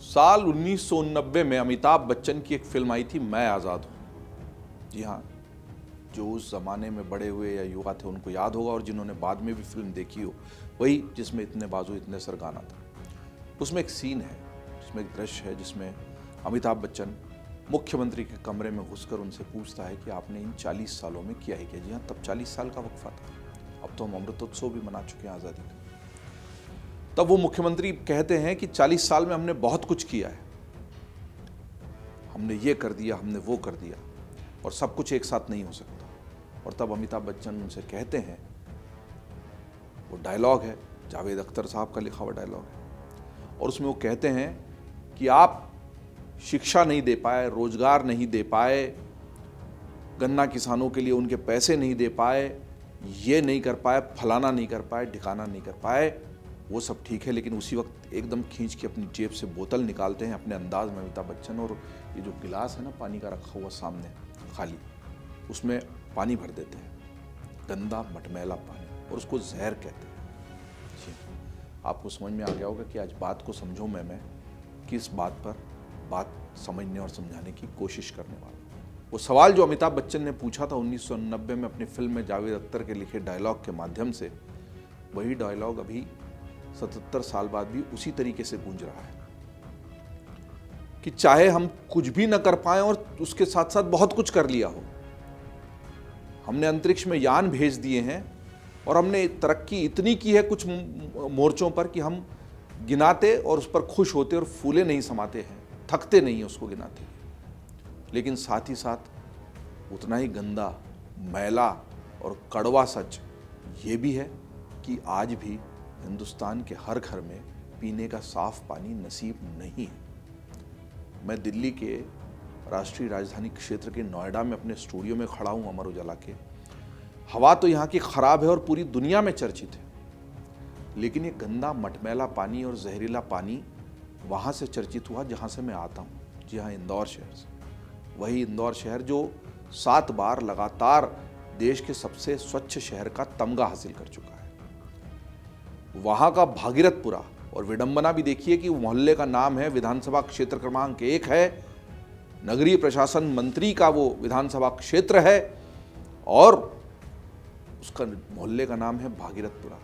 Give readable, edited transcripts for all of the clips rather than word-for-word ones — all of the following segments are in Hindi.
साल 1990 में अमिताभ बच्चन की एक फिल्म आई थी, मैं आज़ाद हूँ। जी हाँ, जो उस ज़माने में बड़े हुए या युवा थे उनको याद होगा, और जिन्होंने बाद में भी फिल्म देखी हो, वही जिसमें इतने बाजू इतने सर गाना था। उसमें एक सीन है, जिसमें एक दृश्य है, जिसमें अमिताभ बच्चन मुख्यमंत्री के कमरे में घुसकर उनसे पूछता है कि आपने इन 40 सालों में किया ही क्या। जी हाँ, तब 40 साल का वक्फा था। अब तो हम अमृतोत्सव भी मना चुके हैं आज़ादी का। तब वो मुख्यमंत्री कहते हैं कि 40 साल में हमने बहुत कुछ किया है, हमने ये कर दिया, हमने वो कर दिया, और सब कुछ एक साथ नहीं हो सकता। और तब अमिताभ बच्चन उनसे कहते हैं, वो डायलॉग है, जावेद अख्तर साहब का लिखा हुआ डायलॉग है, और उसमें वो कहते हैं कि आप शिक्षा नहीं दे पाए, रोजगार नहीं दे पाए, गन्ना किसानों के लिए उनके पैसे नहीं दे पाए, ये नहीं कर पाए, फलाना नहीं कर पाए, ठिकाना नहीं कर पाए, वो सब ठीक है। लेकिन उसी वक्त एकदम खींच के अपनी जेब से बोतल निकालते हैं अपने अंदाज में अमिताभ बच्चन, और ये जो गिलास है ना पानी का रखा हुआ सामने खाली, उसमें पानी भर देते हैं, गंदा मटमैला पानी, और उसको जहर कहते हैं। जी, आपको समझ में आ गया होगा कि आज बात को समझो मैं किस बात पर बात समझने और समझाने की कोशिश करने वाला हूँ। वो सवाल जो अमिताभ बच्चन ने पूछा था 1990 में अपनी फिल्म में जावेद अख्तर के लिखे डायलॉग के माध्यम से, वही डायलॉग अभी 77 साल बाद भी उसी तरीके से गूंज रहा है कि चाहे हम कुछ भी न कर पाए और उसके साथ साथ बहुत कुछ कर लिया हो, हमने अंतरिक्ष में यान भेज दिए हैं और हमने तरक्की इतनी की है कुछ मोर्चों पर कि हम गिनाते और उस पर खुश होते और फूले नहीं समाते हैं, थकते नहीं हैं उसको गिनाते। लेकिन साथ ही साथ उतना ही गंदा, मैला और कड़वा सच ये भी है कि आज भी हिंदुस्तान के हर घर में पीने का साफ पानी नसीब नहीं है। मैं दिल्ली के राष्ट्रीय राजधानी क्षेत्र के नोएडा में अपने स्टूडियो में खड़ा हूँ अमर उजाला के। हवा तो यहाँ की खराब है और पूरी दुनिया में चर्चित है, लेकिन ये गंदा मटमैला पानी और जहरीला पानी वहाँ से चर्चित हुआ जहाँ से मैं आता हूँ। जी हाँ, इंदौर शहर से। वही इंदौर शहर जो 7 बार लगातार देश के सबसे स्वच्छ शहर का तमगा हासिल कर चुका है। वहाँ का भागीरथपुरा, और विडंबना भी देखिए कि मोहल्ले का नाम है, विधानसभा क्षेत्र क्रमांक 1 है, नगरीय प्रशासन मंत्री का वो विधानसभा क्षेत्र है, और उसका मोहल्ले का नाम है भागीरथपुरा।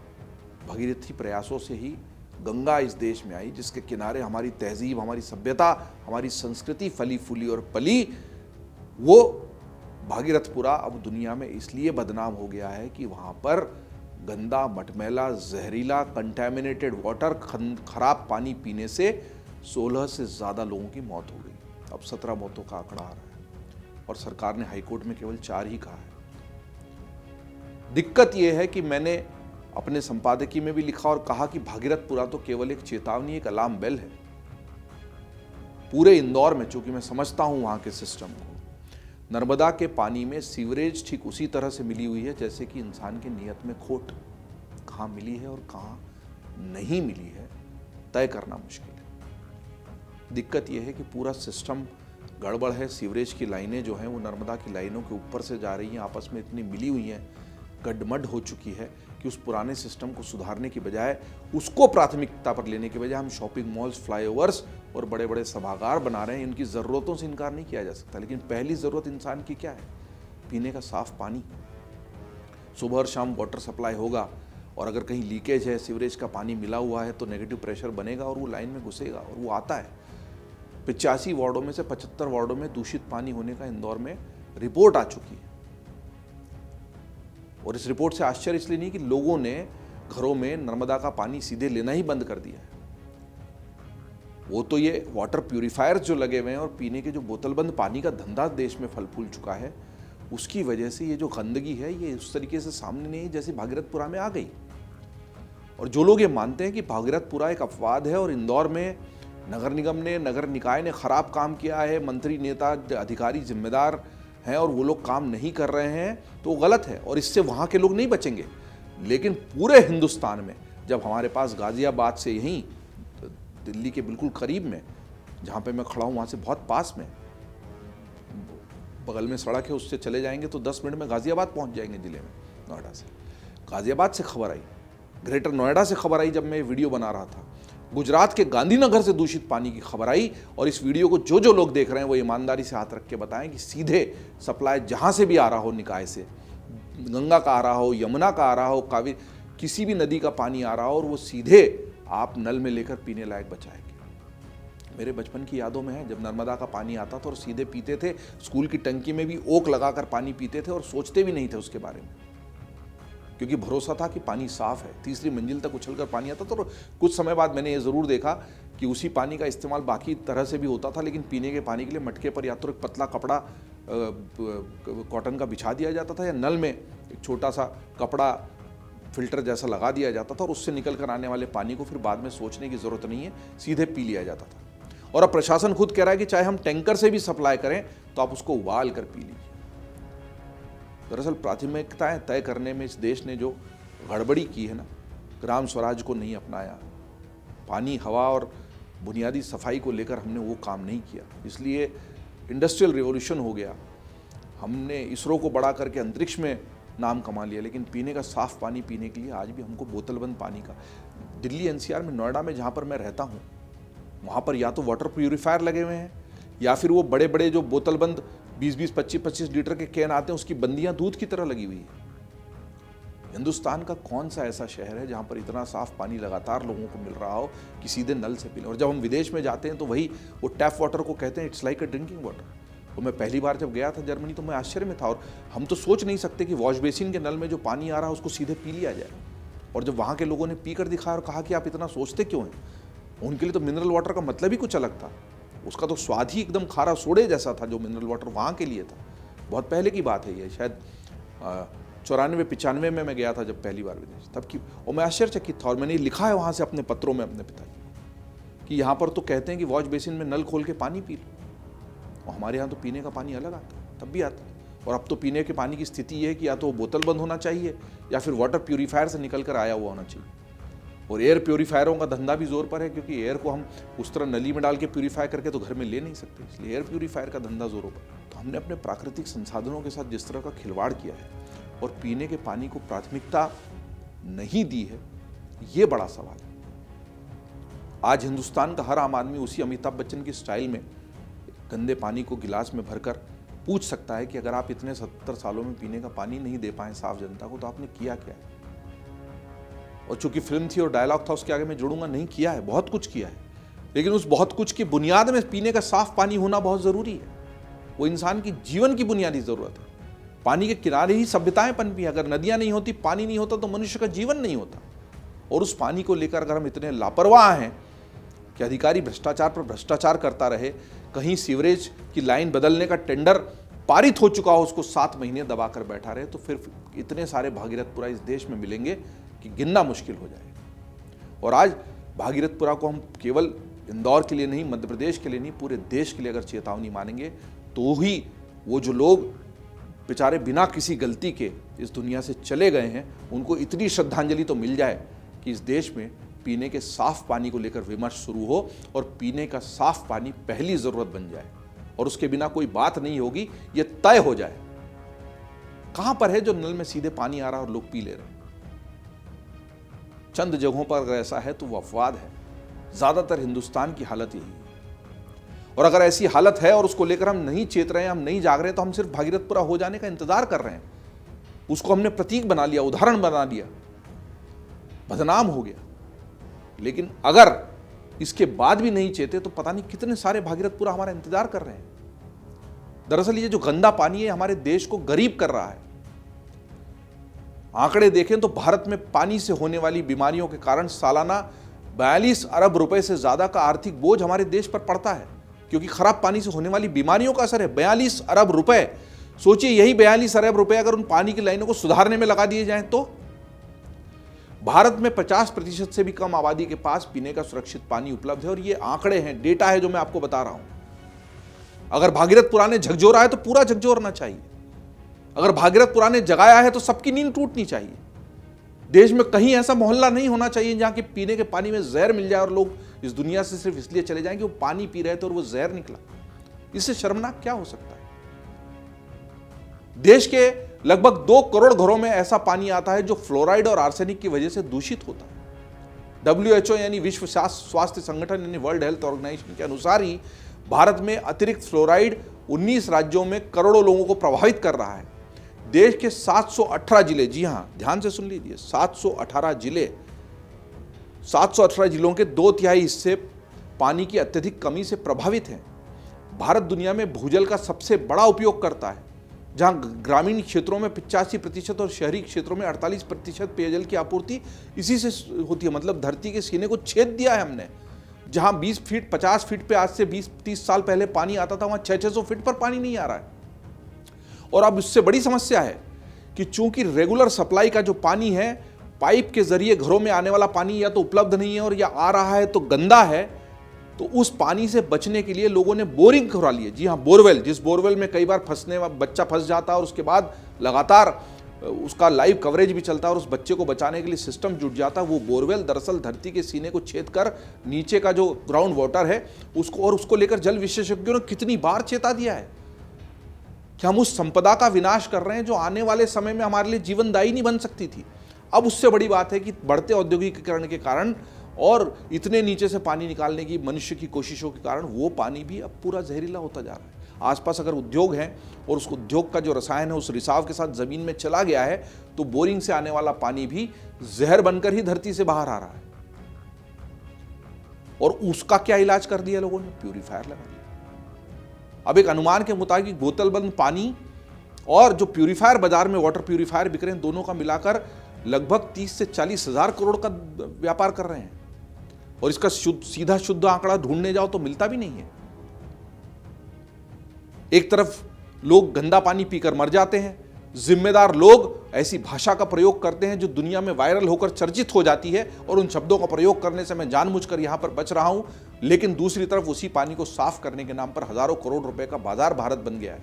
भगीरथी प्रयासों से ही गंगा इस देश में आई, जिसके किनारे हमारी तहजीब, हमारी सभ्यता, हमारी संस्कृति फली फूली और पली। वो भागीरथपुरा अब दुनिया में इसलिए बदनाम हो गया है कि वहाँ पर गंदा, मटमैला, जहरीला, कंटैमिनेटेड वाटर, खराब पानी पीने से 16 से ज़्यादा लोगों की मौत हो गई। अब 17 मौतों का आंकड़ा आ रहा है, और सरकार ने हाईकोर्ट में केवल 4 ही कहा है। दिक्कत यह है कि मैंने अपने संपादकीय में भी लिखा और कहा कि भागीरथपुरा तो केवल एक चेतावनी, एक अलार्म बेल है। पूरे इंदौर में, चूंकि मैं समझता हूं वहां के सिस्टम को, नर्मदा के पानी में सीवरेज ठीक उसी तरह से मिली हुई है जैसे कि इंसान की नीयत में खोट। कहाँ मिली है और कहाँ नहीं मिली है तय करना मुश्किल है। दिक्कत यह है कि पूरा सिस्टम गड़बड़ है। सीवरेज की लाइनें जो हैं वो नर्मदा की लाइनों के ऊपर से जा रही हैं, आपस में इतनी मिली हुई हैं, गड्ढमड हो चुकी है कि उस पुराने सिस्टम को सुधारने की बजाय, उसको प्राथमिकता पर लेने के बजाय हम शॉपिंग मॉल्स, फ्लाईओवर्स और बड़े बड़े सभागार बना रहे हैं। इनकी ज़रूरतों से इनकार नहीं किया जा सकता, लेकिन पहली ज़रूरत इंसान की क्या है? पीने का साफ पानी। सुबह और शाम वाटर सप्लाई होगा, और अगर कहीं लीकेज है, सीवरेज का पानी मिला हुआ है, तो नेगेटिव प्रेशर बनेगा और वो लाइन में घुसेगा, और वो आता है। 85 वार्डों में से 75 वार्डों में दूषित पानी होने का इंदौर में रिपोर्ट आ चुकी है। और इस रिपोर्ट से आश्चर्य इसलिए नहीं कि लोगों ने घरों में नर्मदा का पानी सीधे लेना ही बंद कर दिया है। वो तो ये वाटर प्यूरिफायर्स जो लगे हुए हैं और पीने के जो बोतलबंद पानी का धंधा देश में फल फूल चुका है, उसकी वजह से ये जो गंदगी है ये उस तरीके से सामने नहीं जैसे भागीरथपुरा में आ गई। और जो लोग ये मानते हैं कि भागीरथपुरा एक अपवाद है और इंदौर में नगर निगम ने, नगर निकाय ने खराब काम किया है, मंत्री, नेता, अधिकारी जिम्मेदार हैं और वो लोग काम नहीं कर रहे हैं, तो वो गलत है, और इससे वहाँ के लोग नहीं बचेंगे। लेकिन पूरे हिंदुस्तान में, जब हमारे पास गाजियाबाद से यहीं दिल्ली के बिल्कुल करीब में, जहाँ पे मैं खड़ा हूँ वहाँ से बहुत पास में, बगल में सड़क है, उससे चले जाएंगे तो 10 मिनट में गाजियाबाद पहुँच जाएंगे जिले में, नोएडा से। गाजियाबाद से खबर आई, ग्रेटर नोएडा से खबर आई जब मैं वीडियो बना रहा था, गुजरात के गांधीनगर से दूषित पानी की खबर आई और इस वीडियो को जो लोग देख रहे हैं वो ईमानदारी से हाथ रख के बताएं कि सीधे सप्लाई जहां से भी आ रहा हो, निकाय से, गंगा का आ रहा हो, यमुना का आ रहा हो, कावेरी, किसी भी नदी का पानी आ रहा हो और वो सीधे आप नल में लेकर पीने लायक बचाएंगे। मेरे बचपन की यादों में है जब नर्मदा का पानी आता था और सीधे पीते थे, स्कूल की टंकी में भी ओक लगाकर पानी पीते थे और सोचते भी नहीं थे उसके बारे में, क्योंकि भरोसा था कि पानी साफ है। तीसरी मंजिल तक उछलकर पानी आता था और कुछ समय बाद मैंने ये ज़रूर देखा कि उसी पानी का इस्तेमाल बाकी तरह से भी होता था, लेकिन पीने के पानी के लिए मटके पर या तो एक पतला कपड़ा कॉटन का बिछा दिया जाता था या नल में एक छोटा सा कपड़ा फिल्टर जैसा लगा दिया जाता था और उससे निकल कर आने वाले पानी को फिर बाद में सोचने की ज़रूरत नहीं है, सीधे पी लिया जाता था। और अब प्रशासन खुद कह रहा है कि चाहे हम टैंकर से भी सप्लाई करें तो आप उसको उबाल कर पी लीजिए। दरअसल प्राथमिकताएं तय करने में इस देश ने जो गड़बड़ी की है ना, ग्राम स्वराज को नहीं अपनाया, पानी, हवा और बुनियादी सफाई को लेकर हमने वो काम नहीं किया, इसलिए इंडस्ट्रियल रिवॉल्यूशन हो गया। हमने इसरो को बड़ा करके अंतरिक्ष में नाम कमा लिया, लेकिन पीने का साफ पानी पीने के लिए आज भी हमको बोतलबंद पानी का, दिल्ली एनसीआर में, नोएडा में जहाँ पर मैं रहता हूँ, वहाँ पर या तो वाटर प्यूरीफायर लगे हुए हैं या फिर वो बड़े बड़े जो बोतलबंद 20-20, 25-25 लीटर के कैन आते हैं उसकी बंदियां दूध की तरह लगी हुई है। हिंदुस्तान का कौन सा ऐसा शहर है जहां पर इतना साफ पानी लगातार लोगों को मिल रहा हो कि सीधे नल से पी लें। और जब हम विदेश में जाते हैं तो वही वो टैप वाटर को कहते हैं it's like a drinking water. तो मैं पहली बार जब गया था जर्मनी तो मैं आश्चर्य में था, और हम तो सोच नहीं सकते कि वॉश बेसिन के नल में जो पानी आ रहा है उसको सीधे पी लिया जाए। और जब वहाँ के लोगों ने पी कर दिखाया और कहा कि आप इतना सोचते क्यों हैं, उनके लिए तो मिनरल वाटर का मतलब ही कुछ अलग था। उसका तो स्वाद ही एकदम खारा सोडे जैसा था जो मिनरल वाटर वहाँ के लिए था। बहुत पहले की बात है ये, शायद 94-95 में मैं गया था जब पहली बार विदेश, तब की। और मैं आश्चर्यचकित था और मैंने लिखा है वहाँ से अपने पत्रों में अपने पिताजी कि यहाँ पर तो कहते हैं कि वॉश बेसिन में नल खोल के पानी पी लो, और हमारे यहाँ तो पीने का पानी अलग आता है, तब भी आता है। और अब तो पीने के पानी की स्थिति ये है कि या तो बोतल बंद होना चाहिए या फिर वाटर प्यूरीफायर से निकल कर आया हुआ होना चाहिए। और एयर प्यूरीफायरों का धंधा भी जोर पर है, क्योंकि एयर को हम उस तरह नली में डाल के प्यूरीफाई करके तो घर में ले नहीं सकते, इसलिए एयर प्यूरीफायर का धंधा जोरों पर। तो हमने अपने प्राकृतिक संसाधनों के साथ जिस तरह का खिलवाड़ किया है और पीने के पानी को प्राथमिकता नहीं दी है, ये बड़ा सवाल है। आज हिंदुस्तान का हर आम आदमी उसी अमिताभ बच्चन की स्टाइल में गंदे पानी को गिलास में भरकर पूछ सकता है कि अगर आप इतने 70 सालों में पीने का पानी नहीं दे पाए साफ जनता को, तो आपने किया क्या है। और चूंकि फिल्म थी और डायलॉग था, उसके आगे मैं जोड़ूंगा नहीं, किया है, बहुत कुछ किया है, लेकिन उस बहुत कुछ की बुनियाद में पीने का साफ पानी होना बहुत जरूरी है। वो इंसान की जीवन की बुनियादी जरूरत है। पानी के किनारे ही सभ्यताएं पनपी हैं। अगर नदियां नहीं होती, पानी नहीं होता, तो मनुष्य का जीवन नहीं होता। और उस पानी को लेकर अगर हम इतने लापरवाह हैं कि अधिकारी भ्रष्टाचार पर भ्रष्टाचार करता रहे, कहीं सीवरेज की लाइन बदलने का टेंडर पारित हो चुका हो, उसको 7 महीने दबाकर बैठा रहे, तो फिर इतने सारे भागीरथपुरा इस देश में मिलेंगे कि गिनना मुश्किल हो जाएगा। और आज भागीरथपुरा को हम केवल इंदौर के लिए नहीं, मध्य प्रदेश के लिए नहीं, पूरे देश के लिए अगर चेतावनी मानेंगे, तो ही वो जो लोग बेचारे बिना किसी गलती के इस दुनिया से चले गए हैं, उनको इतनी श्रद्धांजलि तो मिल जाए कि इस देश में पीने के साफ पानी को लेकर विमर्श शुरू हो और पीने का साफ पानी पहली जरूरत बन जाए और उसके बिना कोई बात नहीं होगी, ये तय हो जाए। कहां पर है जो नल में सीधे पानी आ रहा है और लोग पी ले रहे हैं? चंद जगहों पर अगर ऐसा है तो वो अपवाद है, ज्यादातर हिंदुस्तान की हालत यही है। और अगर ऐसी हालत है और उसको लेकर हम नहीं चेत रहे हैं, हम नहीं जाग रहे हैं, तो हम सिर्फ भागीरथपुरा हो जाने का इंतजार कर रहे हैं। उसको हमने प्रतीक बना लिया, उदाहरण बना लिया, बदनाम हो गया। लेकिन अगर इसके बाद भी नहीं चेते तो पता नहीं कितने सारे भागीरथपुरा हमारा इंतजार कर रहे हैं। दरअसल ये जो गंदा पानी है हमारे देश को गरीब कर रहा है। आंकड़े देखें तो भारत में पानी से होने वाली बीमारियों के कारण सालाना 42 अरब रुपए से ज्यादा का आर्थिक बोझ हमारे देश पर पड़ता है, क्योंकि खराब पानी से होने वाली बीमारियों का असर है। 42 अरब रुपए, सोचिए यही 42 अरब रुपए अगर उन पानी की लाइनों को सुधारने में लगा दिए जाएं तो भारत में 50% से भी कम आबादी के पास पीने का सुरक्षित पानी उपलब्ध है। और ये आंकड़े हैं, डेटा है जो मैं आपको बता रहा हूं। अगर भागीरथपुरा ने झकझोरा है तो पूरा झकझोरना चाहिए। अगर भागीरथपुरा ने जगाया है तो सबकी नींद टूटनी चाहिए। देश में कहीं ऐसा मोहल्ला नहीं होना चाहिए जहां के पीने के पानी में जहर मिल जाए और लोग इस दुनिया से सिर्फ इसलिए चले जाएं कि वो पानी पी रहे थे और वो जहर निकला। इससे शर्मनाक क्या हो सकता है? देश के लगभग 2 करोड़ घरों में ऐसा पानी आता है जो फ्लोराइड और आर्सेनिक की वजह से दूषित होता है। WHO यानी विश्व स्वास्थ्य संगठन यानी वर्ल्ड हेल्थ ऑर्गेनाइजेशन के अनुसार ही भारत में अतिरिक्त फ्लोराइड 19 राज्यों में करोड़ों लोगों को प्रभावित कर रहा है। देश के 718 जिले, जी हां ध्यान से सुन लीजिए, 718 जिले, 718 जिलों के 2/3 हिस्से पानी की अत्यधिक कमी से प्रभावित हैं। भारत दुनिया में भूजल का सबसे बड़ा उपयोग करता है, जहां ग्रामीण क्षेत्रों में 85% और शहरी क्षेत्रों में 48% पेयजल की आपूर्ति इसी से होती है। मतलब धरती के सीने को छेद दिया है हमने। जहां 20 फीट 50 फीट पे आज से 20-30 साल पहले पानी आता था, वहां 600-600 फीट पर पानी नहीं आ रहा है। और अब इससे बड़ी समस्या है कि चूंकि रेगुलर सप्लाई का जो पानी है, पाइप के जरिए घरों में आने वाला पानी या तो उपलब्ध नहीं है और या आ रहा है तो गंदा है, तो उस पानी से बचने के लिए लोगों ने बोरिंग करवा ली है। जी हाँ, बोरवेल, जिस बोरवेल में कई बार बच्चा फंस जाता है और उसके बाद लगातार उसका लाइव कवरेज भी चलता है और उस बच्चे को बचाने के लिए सिस्टम जुट जाता है। वो बोरवेल दरअसल धरती के सीने को छेद कर नीचे का जो ग्राउंड वाटर है उसको लेकर जल विशेषज्ञों ने कितनी बार चेता दिया है कि हम उस संपदा का विनाश कर रहे हैं जो आने वाले समय में हमारे लिए जीवनदायी नहीं बन सकती थी। अब उससे बड़ी बात है कि बढ़ते औद्योगिकीकरण के कारण और इतने नीचे से पानी निकालने की मनुष्य की कोशिशों के कारण वो पानी भी अब पूरा जहरीला होता जा रहा है। आसपास अगर उद्योग हैं और उस उद्योग का जो रसायन है उस रिसाव के साथ जमीन में चला गया है, तो बोरिंग से आने वाला पानी भी जहर बनकर ही धरती से बाहर आ रहा है। और उसका क्या इलाज कर दिया लोगों ने? प्यूरीफायर लगा दिया। अब एक अनुमान के मुताबिक बोतलबंद पानी और जो प्यूरीफायर बाजार में वाटर प्यूरीफायर बिक रहे हैं, दोनों का मिलाकर लगभग 30 से 40 हजार करोड़ का व्यापार कर रहे हैं। और इसका सीधा शुद्ध आंकड़ा ढूंढने जाओ तो मिलता भी नहीं है। एक तरफ लोग गंदा पानी पीकर मर जाते हैं, जिम्मेदार लोग ऐसी भाषा का प्रयोग करते हैं जो दुनिया में वायरल होकर चर्चित हो जाती है, और उन शब्दों का प्रयोग करने से मैं जानबूझकर यहां पर बच रहा हूं। लेकिन दूसरी तरफ उसी पानी को साफ करने के नाम पर हजारों करोड़ रुपए का बाजार भारत बन गया है।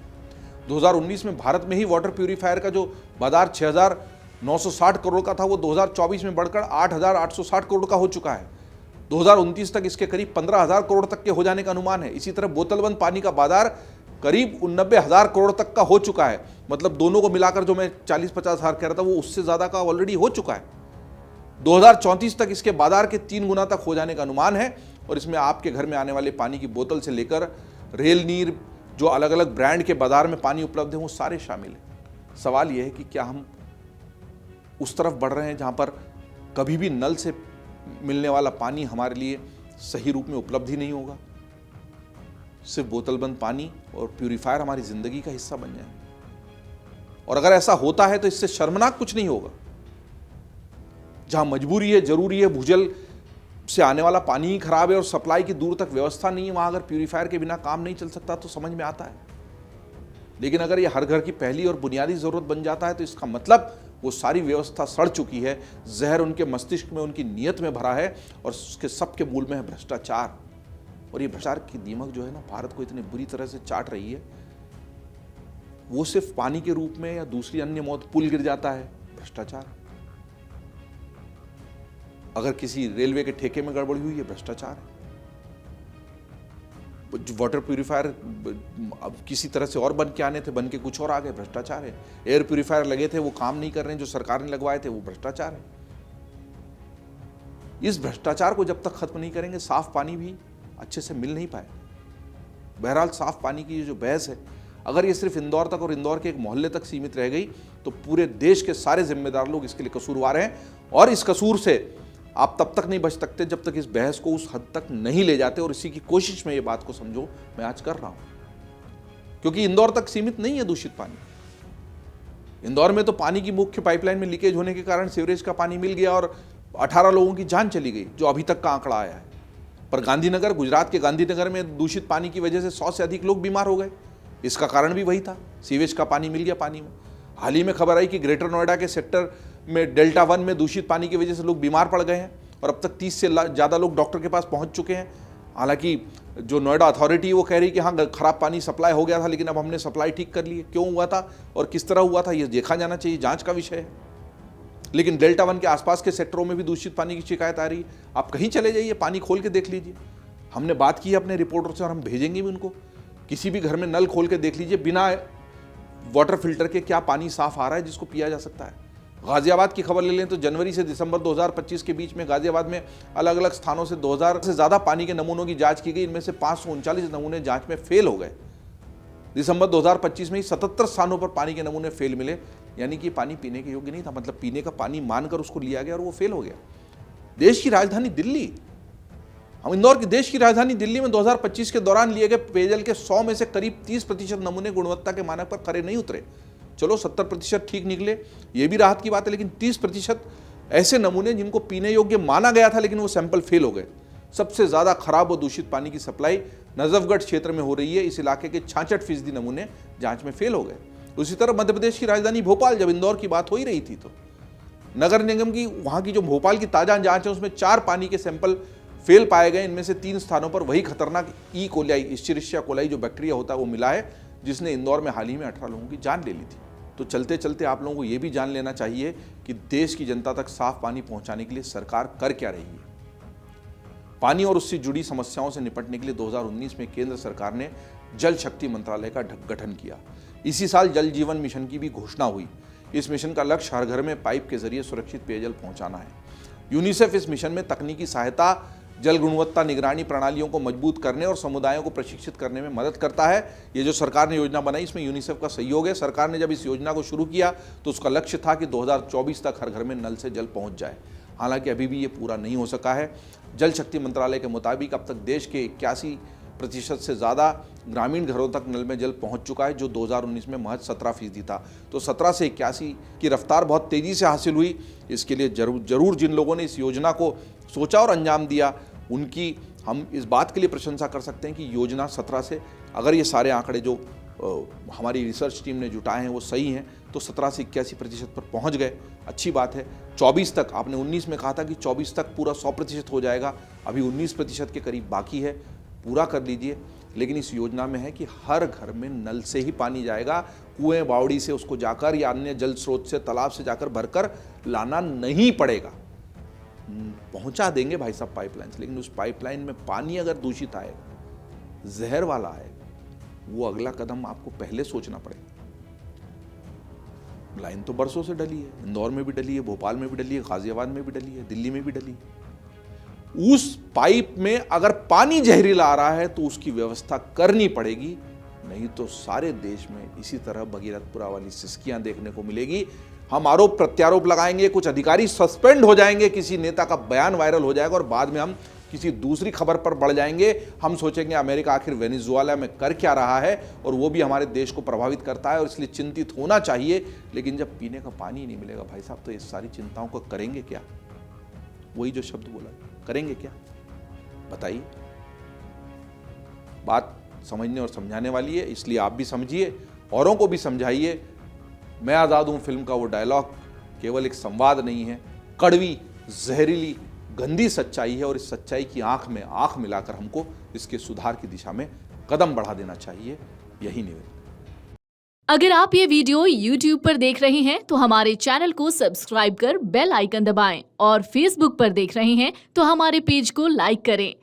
2019 में भारत में ही वाटर प्यूरीफायर का जो बाजार 6,960 करोड़ का था, वो 2024 में बढ़कर 8,860 करोड़ का हो चुका है। 2029 तक इसके करीब 15,000 करोड़ तक के हो जाने का अनुमान है। इसी तरह बोतलबंद पानी का बाजार करीब 89,000 करोड़ तक का हो चुका है। मतलब दोनों को मिलाकर जो मैं 40-50 हजार कह रहा था, वो उससे ज्यादा का ऑलरेडी हो चुका है। 2034 तक इसके बाजार के 3 गुना तक हो जाने का अनुमान है। और इसमें आपके घर में आने वाले पानी की बोतल से लेकर रेल नीर, जो अलग अलग ब्रांड के बाजार में पानी उपलब्ध है, वो सारे शामिल हैं। सवाल यह है कि क्या हम उस तरफ बढ़ रहे हैं जहां पर कभी भी नल से मिलने वाला पानी हमारे लिए सही रूप में उपलब्ध ही नहीं होगा? सिर्फ बोतलबंद पानी और प्यूरीफायर हमारी जिंदगी का हिस्सा बन जाए। और अगर ऐसा होता है तो इससे शर्मनाक कुछ नहीं होगा। जहां मजबूरी है, जरूरी है, भूजल से आने वाला पानी ही खराब है और सप्लाई की दूर तक व्यवस्था नहीं है, वहां अगर प्यूरीफायर के बिना काम नहीं चल सकता तो समझ में आता है। लेकिन अगर ये हर घर की पहली और बुनियादी जरूरत बन जाता है तो इसका मतलब वो सारी व्यवस्था सड़ चुकी है, जहर उनके मस्तिष्क में, उनकी नीयत में भरा है, और उसके सबके मूल में है भ्रष्टाचार। और ये भ्रष्टाचार की दीमक जो है ना, भारत को इतनी बुरी तरह से चाट रही है। वो सिर्फ पानी के रूप में या दूसरी अन्य मौत, पुल गिर जाता है, भ्रष्टाचार। अगर किसी रेलवे के ठेके में गड़बड़ी हुई है, भ्रष्टाचार है। वाटर प्यूरीफायर अब किसी तरह से और बन के आने थे, बन के कुछ और आ गए, भ्रष्टाचार है। एयर प्यूरीफायर लगे थे, वो काम नहीं कर रहे हैं, जो सरकार ने लगवाए थे, वो भ्रष्टाचार है। इस भ्रष्टाचार को जब तक खत्म नहीं करेंगे, साफ पानी भी अच्छे से मिल नहीं पाए। बहरहाल साफ पानी की जो बहस है, अगर ये सिर्फ इंदौर तक और इंदौर के एक मोहल्ले तक सीमित रह गई तो पूरे देश के सारे जिम्मेदार लोग इसके लिए कसूरवार हैं। और इस कसूर से आप तब तक नहीं बच सकते जब तक इस बहस को उस हद तक नहीं ले जाते। और इसी की कोशिश में ये बात को समझो मैं आज कर रहा हूं, क्योंकि इंदौर तक सीमित नहीं है दूषित पानी। इंदौर में तो पानी की मुख्य पाइपलाइन में लीकेज होने के कारण सीवरेज का पानी मिल गया और 18 लोगों की जान चली गई, जो अभी तक का आंकड़ा आया है। पर गांधीनगर, गुजरात के गांधीनगर में दूषित पानी की वजह से 100 से अधिक लोग बीमार हो गए। इसका कारण भी वही था, सीवेज का पानी मिल गया पानी में। हाल ही में खबर आई कि ग्रेटर नोएडा के सेक्टर में डेल्टा 1 में दूषित पानी की वजह से लोग बीमार पड़ गए हैं और अब तक 30 से ज़्यादा लोग डॉक्टर के पास पहुंच चुके हैं। हालांकि जो नोएडा अथॉरिटी वो कह रही कि हाँ, खराब पानी सप्लाई हो गया था, लेकिन अब हमने सप्लाई ठीक कर ली है। क्यों हुआ था और किस तरह हुआ था, ये देखा जाना चाहिए, जांच का विषय है। लेकिन डेल्टा 1 के आसपास के सेक्टरों में भी दूषित पानी की शिकायत आ रही है। आप कहीं चले जाइए, पानी खोल के देख लीजिए। हमने बात की है अपने रिपोर्टर से और हम भेजेंगे भी उनको। किसी भी घर में नल खोल के देख लीजिए, बिना वाटर फिल्टर के क्या पानी साफ आ रहा है जिसको पिया जा सकता है। गाजियाबाद की खबर ले लें तो जनवरी से दिसंबर 2025 के बीच में गाजियाबाद में अलग अलग स्थानों से 2000 से ज़्यादा पानी के नमूनों की जांच की गई। इनमें से 539 नमूने जांच में फेल हो गए। दिसंबर 2025 में ही 77 स्थानों पर पानी के नमूने फेल मिले, यानी कि पानी पीने के योग्य नहीं था। मतलब पीने का पानी मानकर उसको लिया गया और वो फेल हो गया। देश की राजधानी दिल्ली, हम इंदौर की देश की राजधानी दिल्ली में 2025 के दौरान लिए गए पेयजल के 100 में से करीब 30% नमूने गुणवत्ता के मानक पर खरे नहीं उतरे। चलो 70% ठीक निकले, ये भी राहत की बात है, लेकिन 30% ऐसे नमूने जिनको पीने योग्य माना गया था लेकिन वो सैंपल फेल हो गए। सबसे ज्यादा खराब और दूषित पानी की सप्लाई नजफगढ़ क्षेत्र में हो रही है। इस इलाके के 66% नमूने जांच में फेल हो गए। उसी तरह मध्य प्रदेश की राजधानी भोपाल, जब इंदौर की बात हो ही रही थी तो नगर निगम की वहां की जो भोपाल की ताजा जांच है उसमें 4 पानी के सैंपल फेल पाए गए। इनमें से 3 स्थानों पर वही खतरनाक ई कोलाई, इश्चेरिशिया कोलाई जो बैक्टीरिया होता है वो मिला है, जिसने इंदौर में हाल ही में 18 लोगों की जान ले ली थी। तो चलते चलते आप लोगों को ये भी जान लेना चाहिए कि देश की जनता तक साफ पानी पहुंचाने के लिए सरकार कर क्या रही है। पानी और उससे जुड़ी समस्याओं से निपटने के लिए 2019 में केंद्र सरकार ने जल शक्ति मंत्रालय का गठन किया। इसी साल जल जीवन मिशन की भी घोषणा हुई। इस मिशन का लक्ष्य हर घर में पाइप के जरिए सुरक्षित पेयजल पहुंचाना है। यूनिसेफ इस मिशन में तकनीकी सहायता, जल गुणवत्ता निगरानी प्रणालियों को मजबूत करने और समुदायों को प्रशिक्षित करने में मदद करता है। ये जो सरकार ने योजना बनाई इसमें यूनिसेफ का सहयोग है। सरकार ने जब इस योजना को शुरू किया तो उसका लक्ष्य था कि 2024 तक हर घर में नल से जल पहुंच जाए। हालांकि अभी भी ये पूरा नहीं हो सका है। जल शक्ति मंत्रालय के मुताबिक अब तक देश के 81% से ज़्यादा ग्रामीण घरों तक नल में जल पहुंच चुका है, जो 2019 में महज 17% था। तो 17 से 81 की रफ्तार बहुत तेज़ी से हासिल हुई। इसके लिए जरूर जिन लोगों ने इस योजना को सोचा और अंजाम दिया, उनकी हम इस बात के लिए प्रशंसा कर सकते हैं कि योजना 17 से, अगर ये सारे आंकड़े जो हमारी रिसर्च टीम ने जुटाए हैं वो सही हैं, तो 17 से 81% पर पहुंच गए। अच्छी बात है। 24 तक, आपने 19 में कहा था कि 24 तक पूरा 100% हो जाएगा, अभी 19% के करीब बाकी है, पूरा कर लीजिए। लेकिन इस योजना में है कि हर घर में नल से ही पानी जाएगा, कुएं बावड़ी से उसको जाकर या अन्य जल स्रोत से, तालाब से जाकर भरकर लाना नहीं पड़ेगा। पहुंचा देंगे भाई साहब पाइपलाइन से, लेकिन उस पाइपलाइन में पानी अगर दूषित आएगा, जहर वाला आएगा, वो अगला कदम आपको पहले सोचना पड़ेगा। लाइन तो बरसों से डली है, इंदौर में भी डली है, भोपाल में भी डली है, गाजियाबाद में भी डली है, दिल्ली में भी डली है। उस पाइप में अगर पानी जहरीला आ रहा है तो उसकी व्यवस्था करनी पड़ेगी, नहीं तो सारे देश में इसी तरह भगीरथपुरा वाली सिसकियां देखने को मिलेगी। हम आरोप प्रत्यारोप लगाएंगे, कुछ अधिकारी सस्पेंड हो जाएंगे, किसी नेता का बयान वायरल हो जाएगा और बाद में हम किसी दूसरी खबर पर बढ़ जाएंगे। हम सोचेंगे अमेरिका आखिर वेनेजुएला में कर क्या रहा है और वो भी हमारे देश को प्रभावित करता है और इसलिए चिंतित होना चाहिए। लेकिन जब पीने का पानी नहीं मिलेगा भाई साहब, तो ये सारी चिंताओं को करेंगे क्या? वही जो शब्द बोला, करेंगे क्या? बताइए। बात समझने और समझाने वाली है, इसलिए आप भी समझिए, औरों को भी समझाइए। मैं आज़ाद हूं फिल्म का वो डायलॉग केवल एक संवाद नहीं है, कड़वी, जहरीली, गंदी सच्चाई है और इस सच्चाई की आंख में आंख मिलाकर हमको इसके सुधार की दिशा में कदम बढ़ा देना चाहिए। यही निवेदन। अगर आप ये वीडियो YouTube पर देख रहे हैं तो हमारे चैनल को सब्सक्राइब कर बेल आइकन दबाएं और Facebook पर देख रहे हैं तो हमारे पेज को लाइक करें।